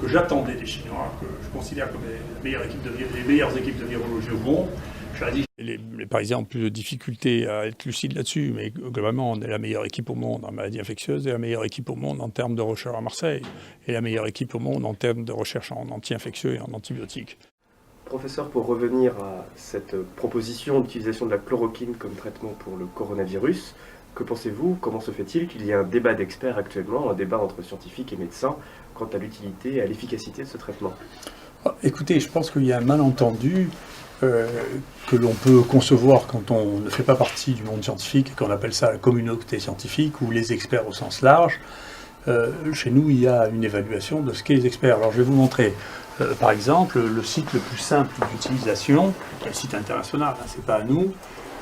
que j'attendais des Chinois, que je considère comme les meilleures équipes de virologie au monde. Je leur ai dit, les Parisiens ont plus de difficultés à être lucides là-dessus, mais globalement, on est la meilleure équipe au monde en maladies infectieuses et la meilleure équipe au monde en termes de recherche à Marseille, et la meilleure équipe au monde en termes de recherche en anti-infectieux et en antibiotiques. Professeur, pour revenir à cette proposition d'utilisation de la chloroquine comme traitement pour le coronavirus, que pensez-vous? Comment se fait-il qu'il y ait un débat d'experts actuellement, un débat entre scientifiques et médecins, quant à l'utilité et à l'efficacité de ce traitement? Écoutez, je pense qu'il y a un malentendu que l'on peut concevoir quand on ne fait pas partie du monde scientifique et qu'on appelle ça la communauté scientifique ou les experts au sens large. Chez nous, il y a une évaluation de ce qu'est les experts. Alors je vais vous montrer, par exemple, le site le plus simple d'utilisation, qui est un site international, hein, c'est pas à nous,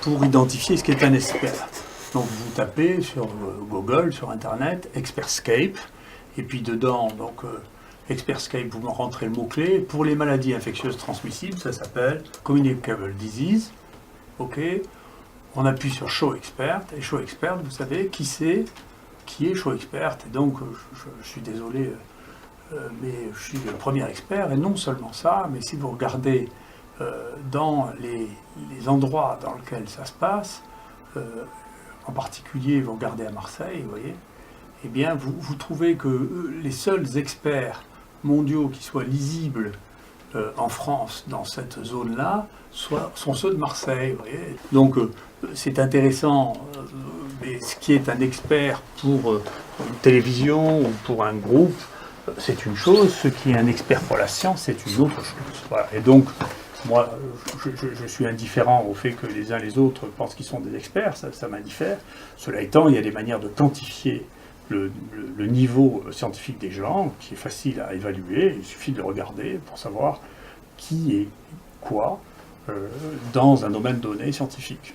pour identifier ce qu'est un expert. Donc vous tapez sur Google, sur Internet, Expertscape, et puis dedans, donc Expertscape, vous rentrez le mot-clé. Pour les maladies infectieuses transmissibles, ça s'appelle Communicable Disease. Ok. On appuie sur Show Expert, et Show Expert, vous savez qui c'est, qui est Show Expert. Et donc, je suis désolé, mais je suis le premier expert. Et non seulement ça, mais si vous regardez dans les endroits dans lesquels ça se passe, en particulier, vous regardez à Marseille, vous voyez, eh bien, vous trouvez que les seuls experts mondiaux qui soient lisibles en France dans cette zone-là sont ceux de Marseille. Vous voyez. Donc c'est intéressant, mais ce qui est un expert pour une télévision ou pour un groupe, c'est une chose, ce qui est un expert pour la science, c'est une autre chose. Voilà. Et donc, moi, je suis indifférent au fait que les uns les autres pensent qu'ils sont des experts, ça m'indiffère. Cela étant, il y a des manières de quantifier le niveau scientifique des gens, qui est facile à évaluer. Il suffit de le regarder pour savoir qui est quoi dans un domaine donné scientifique.